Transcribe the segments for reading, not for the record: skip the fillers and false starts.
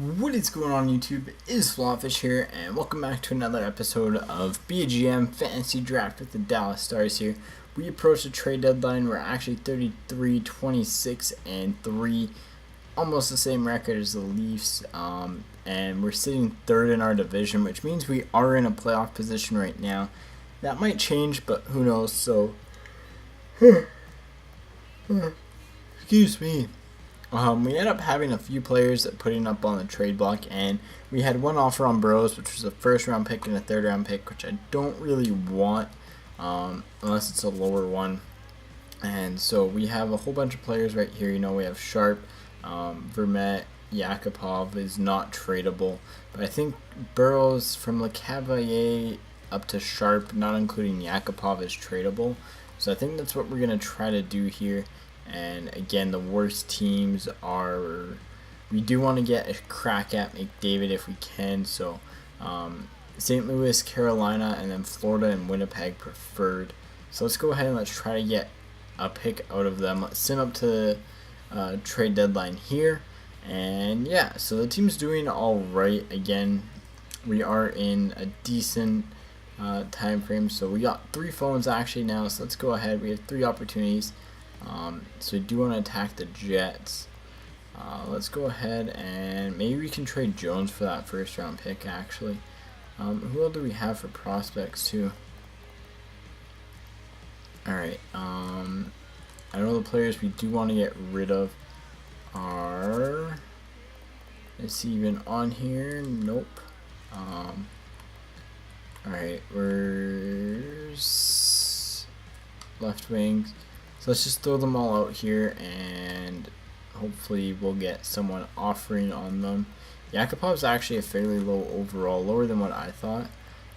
What is going on YouTube? It is FlopFish here, and welcome back to another episode of BGM Fantasy Draft with the Dallas Stars here. We approach the trade deadline. We're actually 33, 26, and 3, almost the same record as the Leafs, and we're sitting third in our division, which means we are in a playoff position right now. That might change, but who knows, so... Excuse me. We ended up having a few players that putting up on the trade block, and we had one offer on Burrows, which was a first round pick and a third round pick, which I don't really want unless it's a lower one. And so we have a whole bunch of players right here. You know, we have Sharp, Vermette, Yakupov is not tradable, but I think Burrows from LeCavalier up to Sharp, not including Yakupov, is tradable. So I think that's what we're going to try to do here. And again, the worst teams are, we do want to get a crack at McDavid if we can. So St. Louis, Carolina, and then Florida and Winnipeg preferred. So let's go ahead and let's try to get a pick out of them. Let's send up to the trade deadline here. And yeah, so the team's doing all right. Again, we are in a decent time frame. So we got 3 phones actually now. So let's go ahead. We have 3 opportunities. So we do want to attack the Jets. Let's go ahead and maybe we can trade Jones for that first round pick actually. Who else do we have for prospects too? Alright, I know the players we do want to get rid of are, is he even on here? Nope. Alright, where's left wings? So let's just throw them all out here, and hopefully we'll get someone offering on them. Yakupov's actually a fairly low overall, lower than what I thought.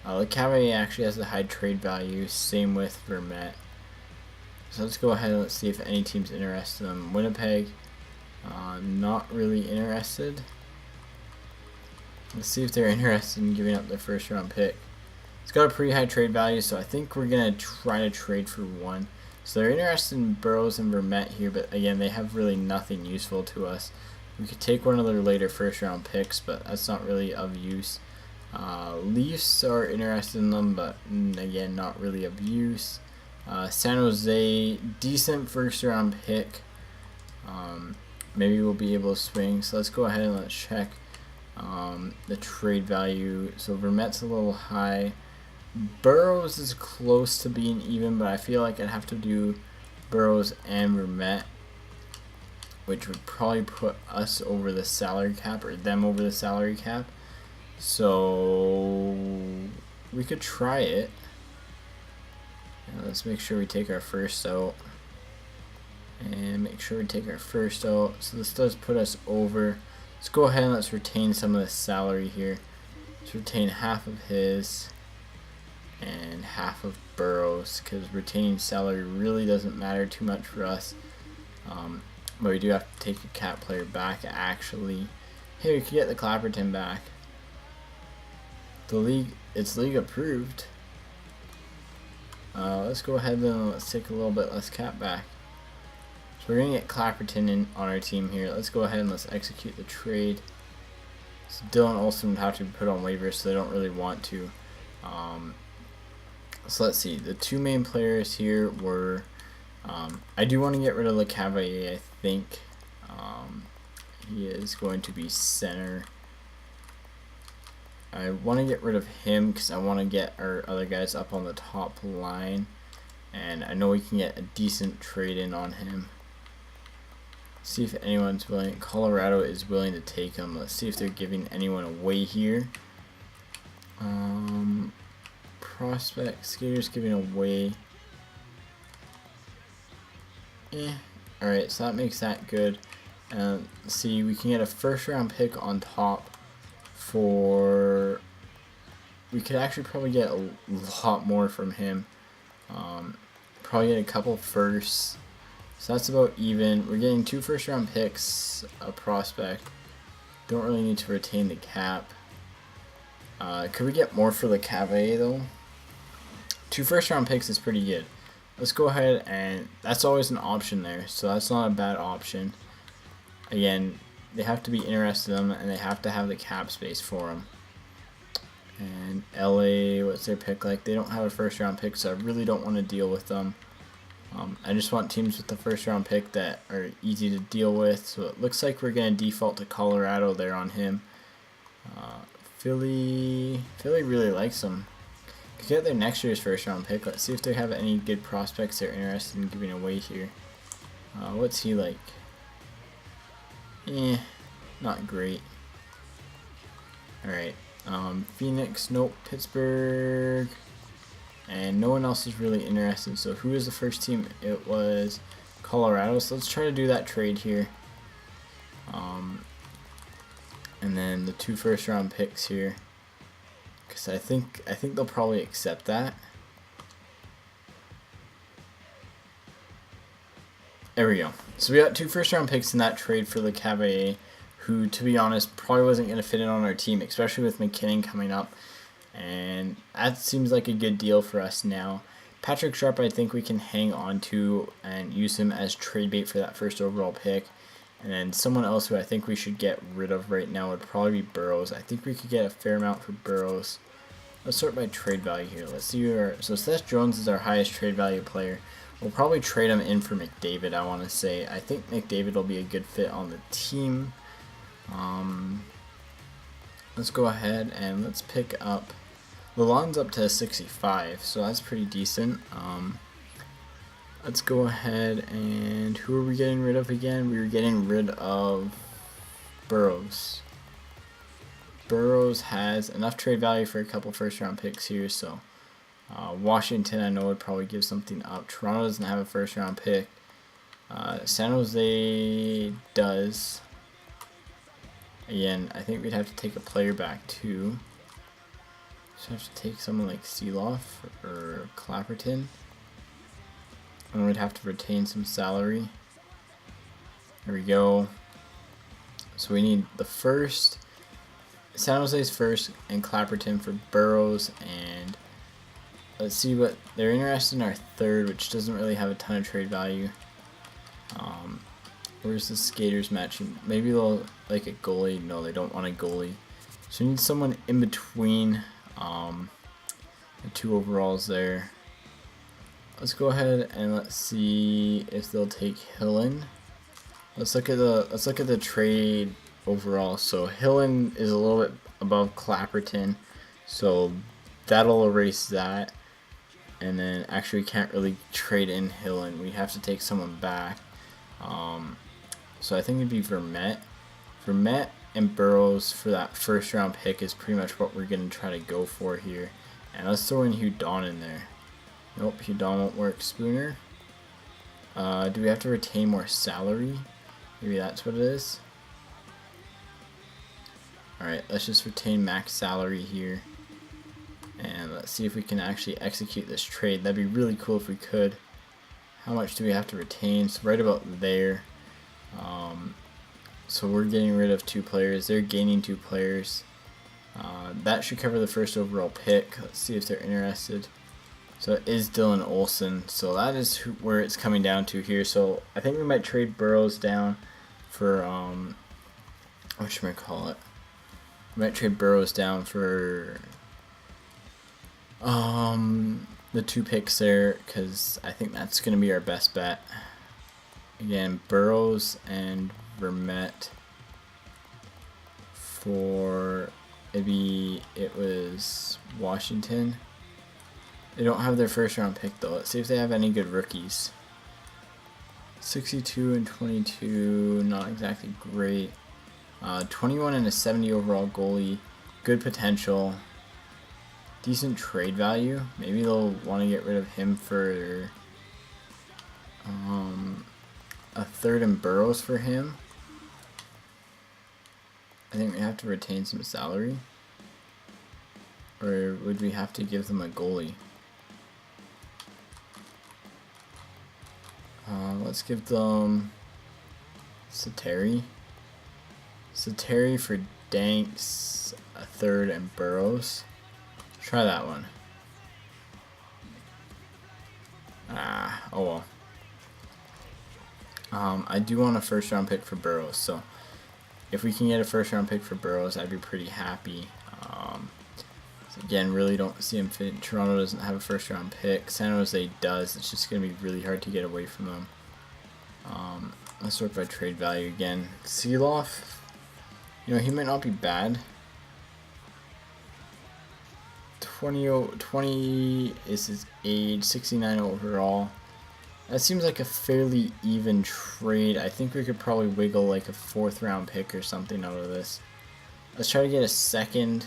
LeCavalier actually has a high trade value, same with Vermette. So let's go ahead and let's see if any team's interested in them. Winnipeg, not really interested. Let's see if they're interested in giving up their first round pick. It's got a pretty high trade value, so I think we're going to try to trade for one. So they're interested in Burrows and Vermette here, but again, they have really nothing useful to us. We could take one of their later first round picks, but that's not really of use. Leafs are interested in them, but again, not really of use. San Jose, decent first round pick. Maybe we'll be able to swing. So let's go ahead and let's check the trade value. So Vermette's a little high. Burrows is close to being even, but I feel like I'd have to do Burrows and Vermette, which would probably put us over the salary cap, or them over the salary cap. So we could try it. Let's make sure we take our first out. And make sure we take our first out. So this does put us over. Let's go ahead and let's retain some of the salary here. Let's retain half of his and half of Burrows, because retaining salary really doesn't matter too much for us. But we do have to take a cap player back actually. Hey, we could get the Clapperton back. The league, it's league approved. Let's go ahead and let's take a little bit less cap back. So we're gonna get Clapperton in on our team here. Let's go ahead and let's execute the trade. So Dylan Olsen would have to be put on waivers, so they don't really want to. So let's see, the 2 main players here were, I do want to get rid of LeCavalier, I think. He is going to be center. I want to get rid of him because I want to get our other guys up on the top line. And I know we can get a decent trade in on him. See if anyone's willing. Colorado is willing to take him. Let's see if they're giving anyone away here. Prospect, Skaters giving away. Alright, so that makes that good. See, we can get a first round pick on top for, we could actually probably get a lot more from him. Probably get a couple firsts. So that's about even. We're getting 2 first round picks, a prospect. Don't really need to retain the cap. Could we get more for the Cavalier though? 2 first round picks is pretty good. Let's go ahead, and that's always an option there, so that's not a bad option. Again, they have to be interested in them, and they have to have the cap space for them. And LA, what's their pick like? They don't have a first round pick, so I really don't want to deal with them. I just want teams with the first round pick that are easy to deal with. So it looks like we're going to default to Colorado there on him. Philly really likes him. Could get their next year's first round pick. Let's see if they have any good prospects they're interested in giving away here. What's he like? Not great. Alright. Phoenix, nope. Pittsburgh. And no one else is really interested. So who is the first team? It was Colorado. So let's try to do that trade here. And then the 2 first round picks here. Because I think they'll probably accept that. There we go. So we got 2 first round picks in that trade for LeCavalier, who, to be honest, probably wasn't going to fit in on our team, especially with McKinnon coming up. And that seems like a good deal for us now. Patrick Sharp, I think we can hang on to and use him as trade bait for that first overall pick. And then someone else who I think we should get rid of right now would probably be Burrows. I think we could get a fair amount for Burrows. Let's sort by trade value here. Let's see so Seth Jones is our highest trade value player. We'll probably trade him in for McDavid, I want to say. I think McDavid will be a good fit on the team. Let's go ahead and let's pick up. Lalonde's up to 65, so that's pretty decent. Let's go ahead and who are we getting rid of again? We were getting rid of Burrows. Burrows has enough trade value for a couple first round picks here, so Washington I know would probably give something up. Toronto doesn't have a first round pick. San Jose does. Again, I think we'd have to take a player back too. So have to take someone like Seeloff or Clapperton. And we'd have to retain some salary. There we go. So we need the first, San Jose's first, and Clapperton for Burrows. And let's see what they're interested in our third, which doesn't really have a ton of trade value. Where's the skaters matching? Maybe they'll like a goalie. No, they don't want a goalie. So we need someone in between the 2 overalls there. Let's go ahead and let's see if they'll take Hillen. Let's look at the trade overall. So Hillen is a little bit above Clapperton, so that'll erase that. And then actually we can't really trade in Hillen. We have to take someone back. So I think it'd be Vermette. Vermette and Burrows for that first round pick is pretty much what we're going to try to go for here. And let's throw in Hudon in there. Nope, Hudon won't work. Spooner. Do we have to retain more salary? Maybe that's what it is. Alright, let's just retain max salary here. And let's see if we can actually execute this trade. That'd be really cool if we could. How much do we have to retain? So right about there. So we're getting rid of 2 players. They're gaining 2 players. That should cover the first overall pick. Let's see if they're interested. So it is Dylan Olsen. So that is where it's coming down to here. So I think we might trade Burrows down for what should I call it? We might trade Burrows down for the 2 picks there, because I think that's going to be our best bet. Again, Burrows and Vermette for it was Washington. They don't have their first round pick though. Let's see if they have any good rookies. 62 and 22, not exactly great. 21 and a 70 overall goalie, good potential, decent trade value. Maybe they'll want to get rid of him for a third and Burrows for him. I think we have to retain some salary. Or would we have to give them a goalie? Let's give them Sateri. Sateri for Danks, a third, and Burrows. Try that one. Oh well. I do want a first round pick for Burrows, so if we can get a first round pick for Burrows, I'd be pretty happy. So again, really don't see him fit. Toronto doesn't have a first round pick. San Jose does. It's just going to be really hard to get away from them. Let's sort by trade value again. Seeloff, you know, he might not be bad. 20 is his age, 69 overall. That seems like a fairly even trade. I think we could probably wiggle like a 4th round pick or something out of this. Let's try to get a second.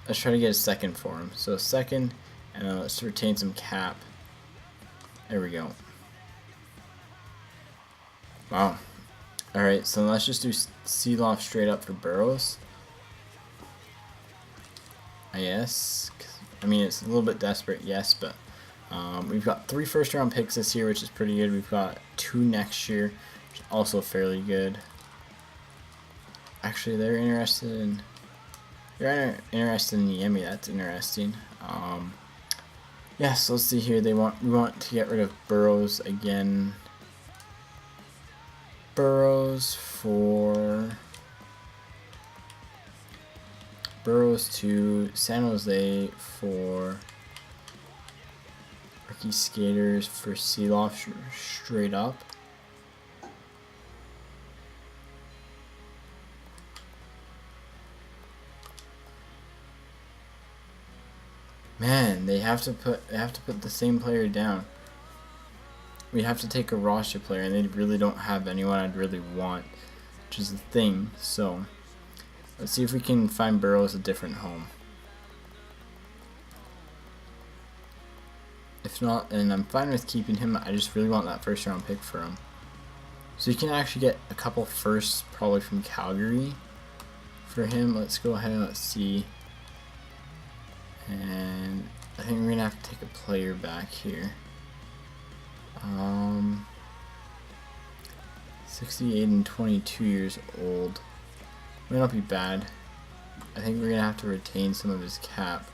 Let's try to get a second for him. So a second, and let's retain some cap. There we go. Wow. Alright, so let's just do Seeloff straight up for Burrows. I guess. I mean, it's a little bit desperate, yes, but we've got 3 first round picks this year, which is pretty good. We've got 2 next year, which is also fairly good. Actually, they're interested in Yemi. That's interesting. Yeah, so let's see here. We want to get rid of Burrows again. Burrows to San Jose for rookie skaters for Seeloff straight up. Man, they have to put the same player down. We have to take a roster player, and they really don't have anyone I'd really want, which is the thing. So let's see if we can find Burrows a different home. If not, and I'm fine with keeping him. I just really want that first round pick for him. So you can actually get a couple firsts probably from Calgary for him. Let's go ahead and let's see. And I think we're gonna have to take a player back here. 68 and 22 years old. Might not be bad. I think we're gonna have to retain some of his cap.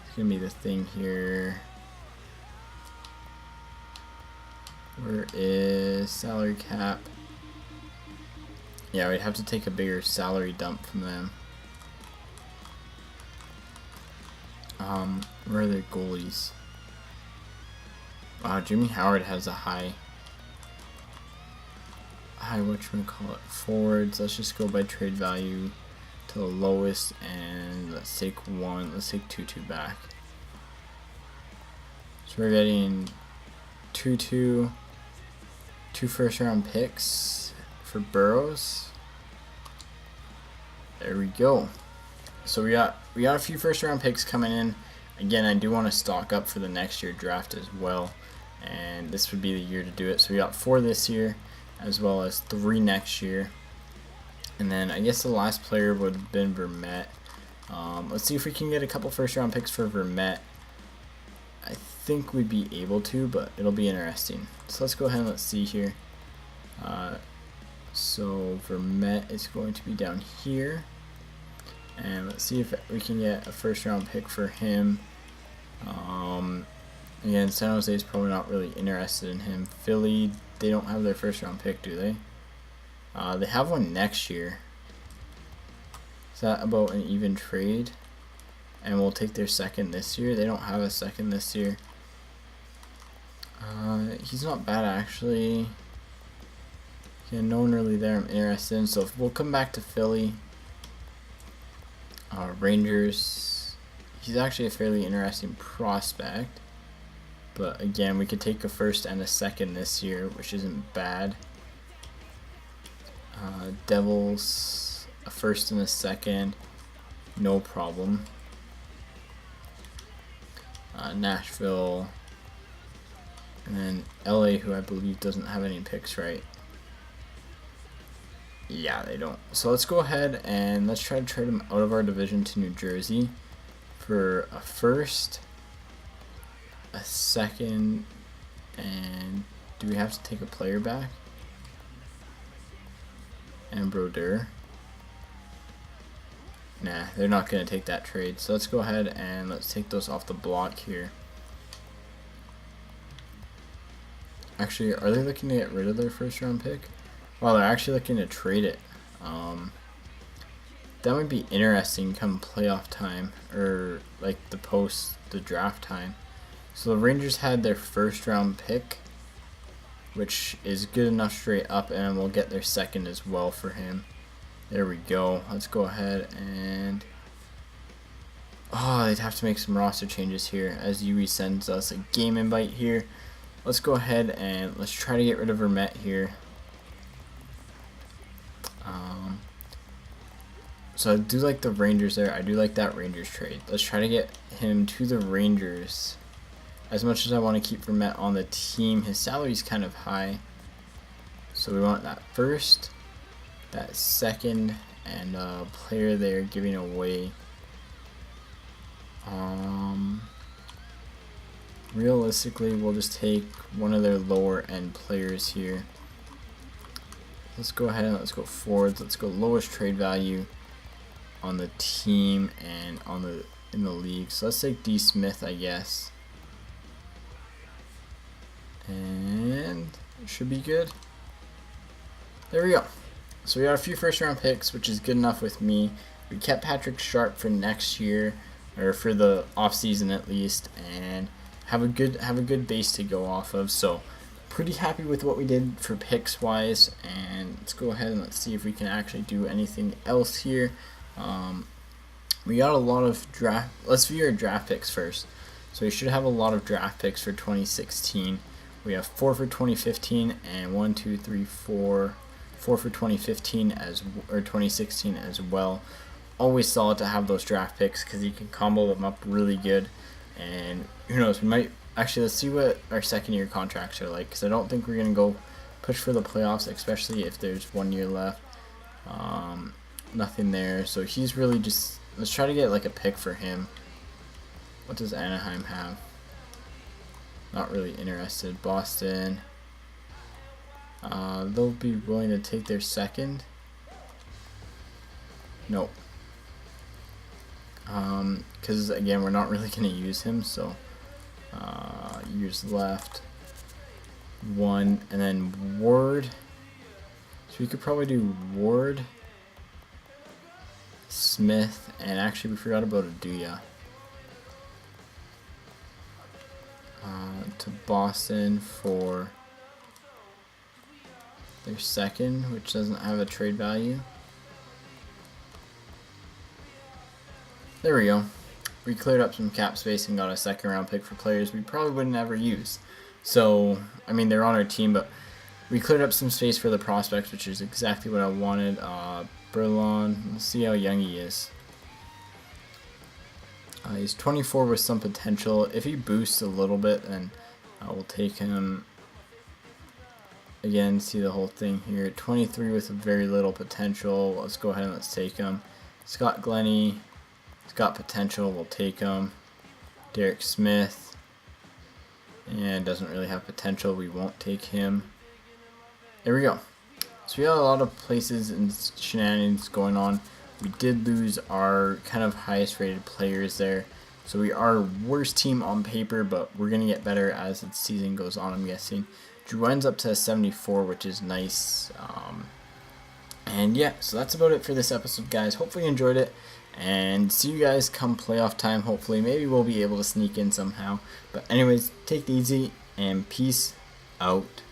It's gonna be the thing here. Where is salary cap? Yeah, we'd have to take a bigger salary dump from them. Where are their goalies? Wow, Jimmy Howard has a high whatchamacallit, forwards. Let's just go by trade value to the lowest, and let's take 2-2 back. So we're getting 2 first round picks for Burrows. There we go. So we got a few first round picks coming in. Again, I do want to stock up for the next year draft as well, and this would be the year to do it. So we got 4 this year, as well as 3 next year, and then I guess the last player would have been Vermette. Let's see if we can get a couple first round picks for Vermette. I think we'd be able to, but it'll be interesting. So let's go ahead and let's see here. So Vermette is going to be down here, and let's see if we can get a first round pick for him. Again, San Jose is probably not really interested in him. Philly, they don't have their first round pick, do they? They have one next year. Is that about an even trade? And we'll take their second this year. They don't have a second this year. He's not bad, actually. Yeah, no one really there I'm interested in. So we'll come back to Philly. Rangers. He's actually a fairly interesting prospect. But again, we could take a first and a second this year, which isn't bad. Devils, a first and a second, no problem. Nashville, and then LA, who I believe doesn't have any picks, right? Yeah, they don't. So let's go ahead and let's try to trade them out of our division to New Jersey for a first, a second, and do we have to take a player back? And Brodeur. Nah, they're not going to take that trade. So let's go ahead and let's take those off the block here. Actually, are they looking to get rid of their first round pick? Well, they're actually looking to trade it. That might be interesting come playoff time, or like the draft time. So the Rangers had their first round pick, which is good enough straight up, and we'll get their second as well for him. There we go. Let's go ahead and... Oh, they'd have to make some roster changes here as Yui sends us a game invite here. Let's go ahead and let's try to get rid of Vermette here. So I do like the Rangers there. I do like that Rangers trade. Let's try to get him to the Rangers. As much as I want to keep Vermette on the team, his salary is kind of high. So we want that first, that second, and a player there giving away. Realistically, we'll just take one of their lower end players here. Let's go ahead and let's go forwards. Let's go lowest trade value on the team and in the league. So let's take D. Smith, I guess. And it should be good. There we go. So we got a few first round picks, which is good enough with me. We kept Patrick Sharp for next year, or for the off season at least, and have a good base to go off of. So pretty happy with what we did for picks wise, and let's go ahead and let's see if we can actually do anything else here. We got a lot of draft. Let's view our draft picks first. So we should have a lot of draft picks for 2016. We have 4 for 2015 and 1, 2, 3, 4 for 2015 or 2016 as well. Always solid to have those draft picks because you can combo them up really good. And who knows, we might actually, let's see what our second year contracts are like, because I don't think we're gonna go push for the playoffs, especially if there's 1 year left. Nothing there, so he's really just, let's try to get like a pick for him. What does Anaheim have? Not really interested. Boston, they'll be willing to take their second. Nope. Because again, we're not really going to use him, so years left. 1, and then Ward. So we could probably do Ward, Smith, and actually we forgot about Aduya. To Boston for their second, which doesn't have a trade value. There we go. We cleared up some cap space and got a second round pick for players we probably wouldn't ever use. So, I mean, they're on our team, but we cleared up some space for the prospects, which is exactly what I wanted. Berlon, let's see how young he is. He's 24 with some potential. If he boosts a little bit, then we'll take him. Again, see the whole thing here. 23 with very little potential. Let's go ahead and let's take him. Scott Glennie, he's got potential. We'll take him. Derek Smith, and doesn't really have potential. We won't take him. There we go. So we got a lot of places and shenanigans going on. We did lose our kind of highest rated players there. So we are worst team on paper, but we're going to get better as the season goes on, I'm guessing. Drew ends up to 74, which is nice. And yeah, so that's about it for this episode, guys. Hopefully you enjoyed it. And see you guys come playoff time, hopefully. Maybe we'll be able to sneak in somehow. But anyways, take it easy and peace out.